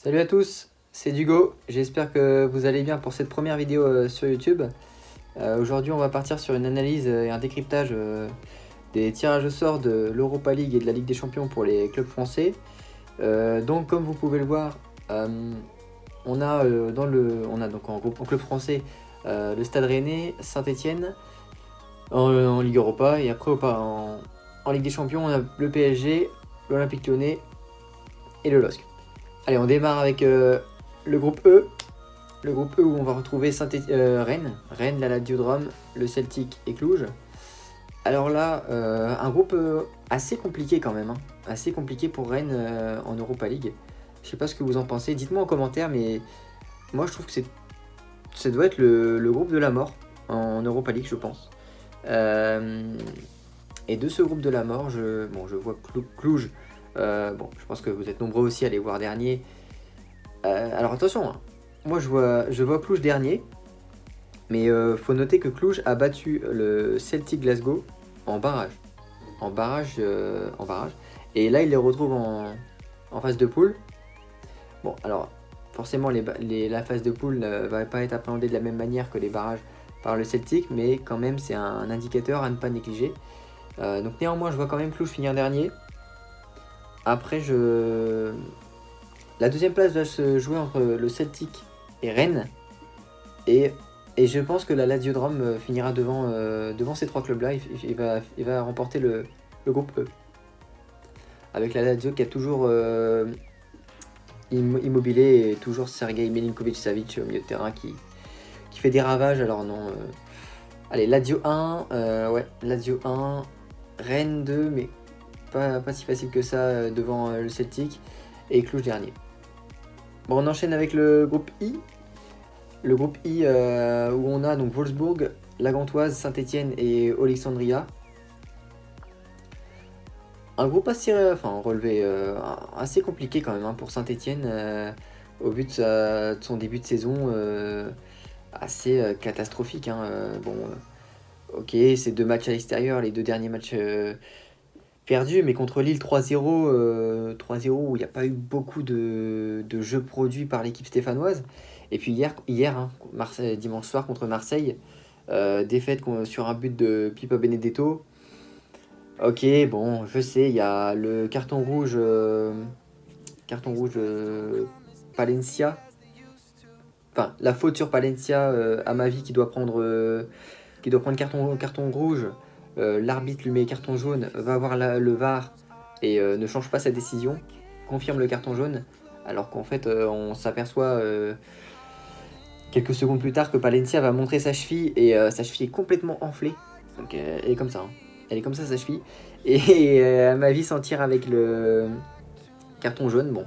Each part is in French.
Salut à tous, c'est Dugo, j'espère que vous allez bien pour cette première vidéo sur YouTube. Aujourd'hui on va partir sur une analyse et un décryptage des tirages au sort de l'Europa League et de la Ligue des Champions pour les clubs français. Donc comme vous pouvez le voir, on a donc en club français le Stade Rennais, Saint-Etienne en Ligue Europa, et après en Ligue des Champions on a le PSG, l'Olympique Lyonnais et le LOSC. Allez, on démarre avec le groupe E. Le groupe E où on va retrouver Rennes, la Lazio de Rome, le Celtic et Cluj. Alors là, un groupe assez compliqué quand même. Assez compliqué pour Rennes en Europa League. Je sais pas ce que vous en pensez. Dites-moi en commentaire, mais moi je trouve que ça doit être le groupe de la mort en Europa League, je pense. Et de ce groupe de la mort, je vois Cluj. Je pense que vous êtes nombreux aussi à les voir dernier. Alors attention, moi je vois Cluj dernier, mais faut noter que Cluj a battu le Celtic Glasgow en barrage. Et là il les retrouve en phase de poule. Bon, alors forcément la phase de poule ne va pas être appréhendée de la même manière que les barrages par le Celtic, mais quand même c'est un indicateur à ne pas négliger. Donc néanmoins je vois quand même Cluj finir dernier. Après la deuxième place va se jouer entre le Celtic et Rennes. Et je pense que la Lazio de Rome finira devant ces trois clubs-là. Il va remporter le groupe E. Avec la Lazio qui a toujours immobilé et toujours Sergei Milinkovic-Savic au milieu de terrain qui fait des ravages. Alors non. Allez, Lazio 1. Lazio 1. Rennes 2, mais pas si facile que ça devant le Celtic. Et Cluj dernier. Bon, on enchaîne avec le groupe I. Le groupe I où on a donc Wolfsburg, la Gantoise, Saint-Etienne et Alexandria. Un groupe assez relevé, assez compliqué quand même pour Saint-Etienne au vu de son début de saison assez catastrophique. Ok, c'est 2 matchs à l'extérieur, les 2 derniers matchs perdu, mais contre Lille 3-0, 3-0 où il n'y a pas eu beaucoup de jeux produits par l'équipe stéphanoise. Et puis hier dimanche soir contre Marseille, défaite sur un but de Pipa Benedetto. Ok, bon, je sais, il y a le carton rouge Palencia. Enfin, la faute sur Palencia à ma vie qui doit prendre carton rouge. L'arbitre lui met carton jaune, va voir le VAR et ne change pas sa décision, confirme le carton jaune, alors qu'en fait on s'aperçoit quelques secondes plus tard que Palencia va montrer sa cheville et sa cheville est complètement enflée. Donc elle est comme ça, elle est comme ça sa cheville, et à ma vie s'en tire avec le carton jaune. Bon,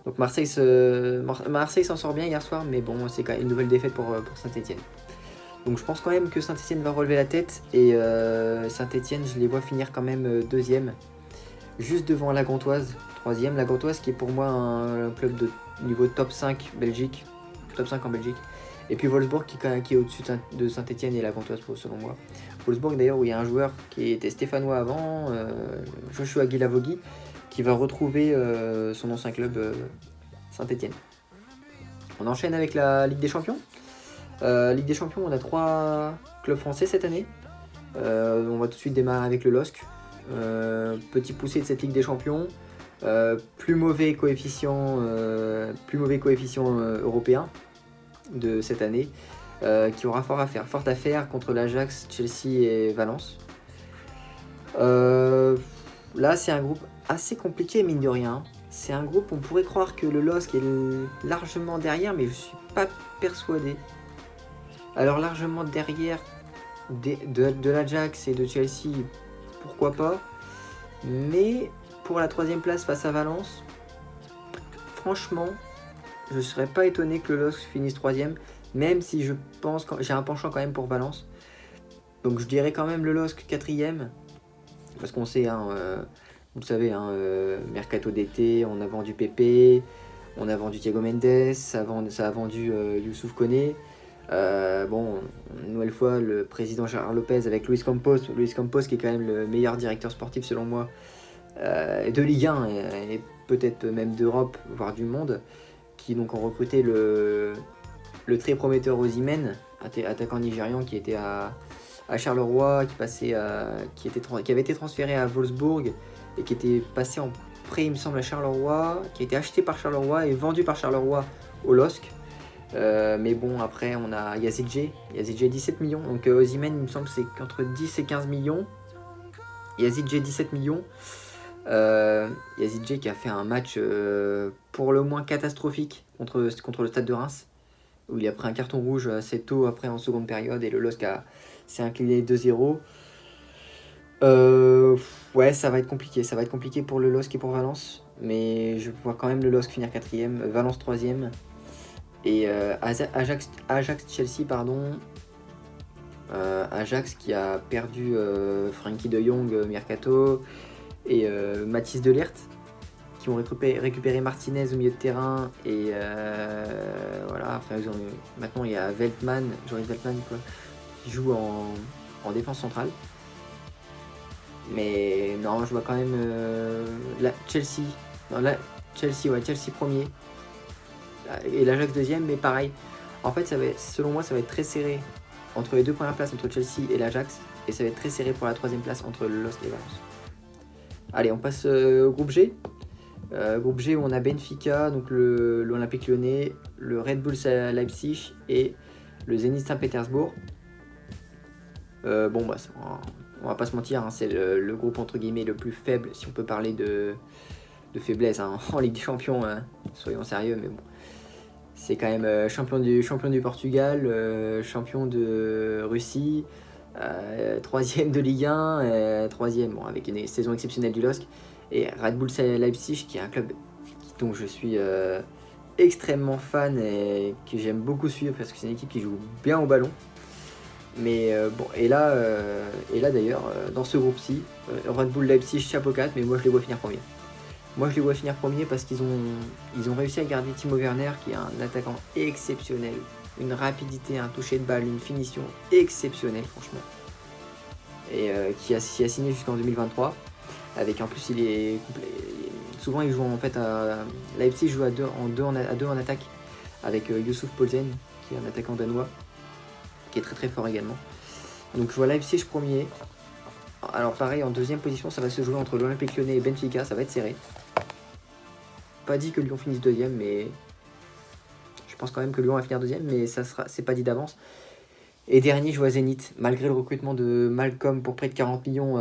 donc Marseille s'en sort bien hier soir, mais bon, c'est quand même une nouvelle défaite pour Saint-Etienne. Donc je pense quand même que Saint-Etienne va relever la tête, et Saint-Etienne, je les vois finir quand même deuxième, juste devant la Gantoise, troisième. La Gantoise qui est pour moi un club de niveau top 5 Belgique, top 5 en Belgique. Et puis Wolfsburg qui est au-dessus de Saint-Etienne et la Gantoise selon moi. Wolfsburg d'ailleurs où il y a un joueur qui était stéphanois avant, Joshua Guilavogui, qui va retrouver son ancien club Saint-Etienne. On enchaîne avec la Ligue des Champions. Ligue des Champions, on a 3 clubs français cette année. On va tout de suite démarrer avec le LOSC. Petit poussé de cette Ligue des Champions. Plus mauvais coefficient européen de cette année, qui aura fort à faire contre l'Ajax, Chelsea et Valence. Là, c'est un groupe assez compliqué, mine de rien. C'est un groupe, on pourrait croire que le LOSC est largement derrière, mais je suis pas persuadé. Alors largement derrière de l'Ajax et de Chelsea, pourquoi pas. Mais pour la 3ème place face à Valence, franchement, je ne serais pas étonné que le LOSC finisse 3ème, même si je pense que j'ai un penchant quand même pour Valence. Donc je dirais quand même le LOSC 4ème, parce qu'on sait, vous le savez, mercato d'été, on a vendu Pepe, on a vendu Thiago Mendes, ça a vendu Youssouf Koné. Une nouvelle fois, le président Gérard Lopez avec Luis Campos qui est quand même le meilleur directeur sportif selon moi de Ligue 1, et peut-être même d'Europe, voire du monde, qui donc ont recruté le très prometteur Osimhen, attaquant nigérian qui était à Charleroi, qui avait été transféré à Wolfsburg et qui était passé en prêt, il me semble, à Charleroi, qui a été acheté par Charleroi et vendu par Charleroi au LOSC. Mais bon, après, on a Yazidje 17 millions. Donc Osimhen, il me semble, c'est entre 10 et 15 millions. Yazidje 17 millions. Yazidje qui a fait un match pour le moins catastrophique contre le Stade de Reims, où il a pris un carton rouge assez tôt après en seconde période et le LOSC s'est incliné 2-0. Ouais, ça va être compliqué. Ça va être compliqué pour le LOSC et pour Valence. Mais je vois quand même le LOSC finir 4ème, Valence 3ème. Et Ajax-Chelsea, pardon. Ajax qui a perdu Frenkie de Jong mercato et Mathis de Ligt, qui ont récupéré Martinez au milieu de terrain. Et voilà, après maintenant il y a Joris Veltman qui joue en défense centrale. Mais non, je vois quand même Chelsea premier et l'Ajax deuxième, mais pareil. En fait, selon moi, ça va être très serré entre les deux premières places, entre Chelsea et l'Ajax, et ça va être très serré pour la troisième place entre le LOSC et Valence. Allez, on passe au groupe G. Groupe G où on a Benfica, donc l'Olympique Lyonnais, le Red Bull Leipzig et le Zénith Saint-Pétersbourg. Bon, bah, on va pas se mentir, hein, c'est le groupe entre guillemets le plus faible, si on peut parler de faiblesse hein, en Ligue des Champions, soyons sérieux, mais bon. C'est quand même champion du Portugal, champion de Russie, 3ème de Ligue 1, 3ème bon, avec une saison exceptionnelle du LOSC, et Red Bull Leipzig qui est un club dont je suis extrêmement fan et que j'aime beaucoup suivre parce que c'est une équipe qui joue bien au ballon. Mais bon, et là d'ailleurs, dans ce groupe-ci, Red Bull Leipzig chapeau 4, mais moi je les vois finir premier. Moi je les vois finir premier parce qu'ils ont réussi à garder Timo Werner, qui est un attaquant exceptionnel, une rapidité, un toucher de balle, une finition exceptionnelle franchement, et qui a signé jusqu'en 2023. Avec en plus souvent il joue en fait Leipzig joue à deux en attaque avec Youssouf Poulsen, qui est un attaquant danois qui est très très fort également. Donc je vois Leipzig premier. Alors pareil, en deuxième position, ça va se jouer entre l'Olympique Lyonnais et Benfica, ça va être serré. Pas dit que Lyon finisse deuxième, mais je pense quand même que Lyon va finir deuxième, mais c'est pas dit d'avance. Et dernier, je vois Zénith. Malgré le recrutement de Malcolm pour près de 40 millions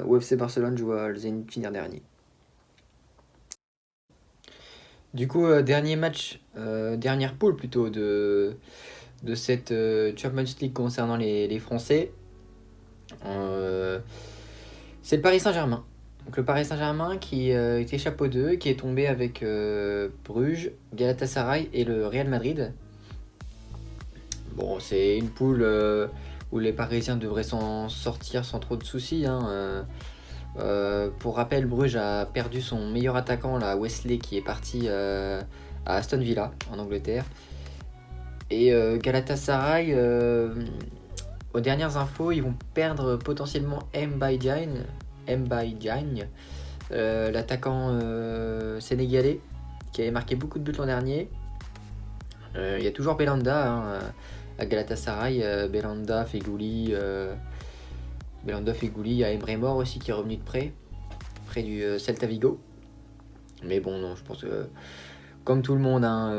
au FC Barcelone, je vois le Zénith finir dernier. Du coup, dernier match, dernière poule plutôt de cette Champions League concernant les Français. C'est le Paris Saint-Germain. Donc le Paris Saint-Germain qui était chapeau 2, qui est tombé avec Bruges, Galatasaray et le Real Madrid. Bon, c'est une poule où les Parisiens devraient s'en sortir sans trop de soucis. Hein. Pour rappel, Bruges a perdu son meilleur attaquant, là, Wesley, qui est parti à Aston Villa en Angleterre. Et Galatasaray, aux dernières infos, ils vont perdre potentiellement Mbaye Diagne, l'attaquant sénégalais qui avait marqué beaucoup de buts l'an dernier. Il y a toujours Belhanda hein, à Galatasaray, Belhanda, Feghouli, il y a Emre Mor aussi qui est revenu de près du Celta Vigo. Mais bon, non, je pense que comme tout le monde, hein,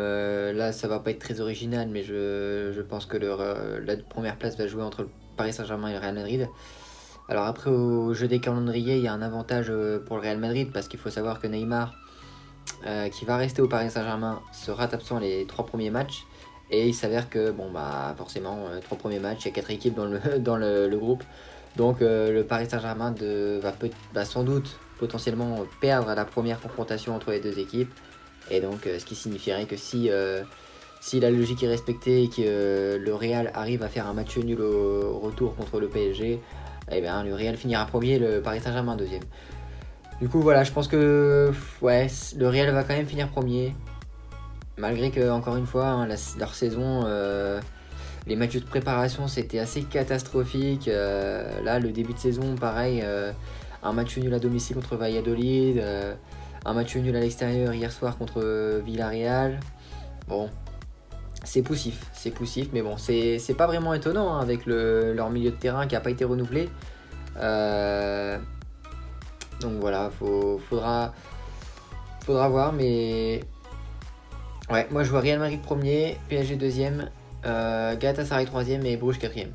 là ça va pas être très original, mais je pense que la première place va jouer entre le Paris Saint-Germain et le Real Madrid. Alors après, au jeu des calendriers, il y a un avantage pour le Real Madrid, parce qu'il faut savoir que Neymar, qui va rester au Paris Saint-Germain, sera absent les 3 premiers matchs. Et il s'avère que, bon bah forcément, 3 premiers matchs, il y a 4 équipes dans le groupe. Donc le Paris Saint-Germain va sans doute potentiellement perdre la première confrontation entre les deux équipes. Et donc ce qui signifierait que si la logique est respectée et que le Real arrive à faire un match nul au retour contre le PSG, eh bien, le Real finira premier, le Paris Saint-Germain deuxième. Du coup voilà, je pense que ouais, le Real va quand même finir premier. Malgré que, encore une fois, hein, leur saison, les matchs de préparation c'était assez catastrophique. Là, le début de saison, pareil, un match nul à domicile contre Valladolid, un match nul à l'extérieur hier soir contre Villarreal. Bon, c'est poussif, mais bon, c'est pas vraiment étonnant hein, avec leur milieu de terrain qui n'a pas été renouvelé. Donc voilà, faudra voir, mais ouais, moi je vois Real Madrid premier, PSG deuxième, Galatasaray troisième et Bruges quatrième.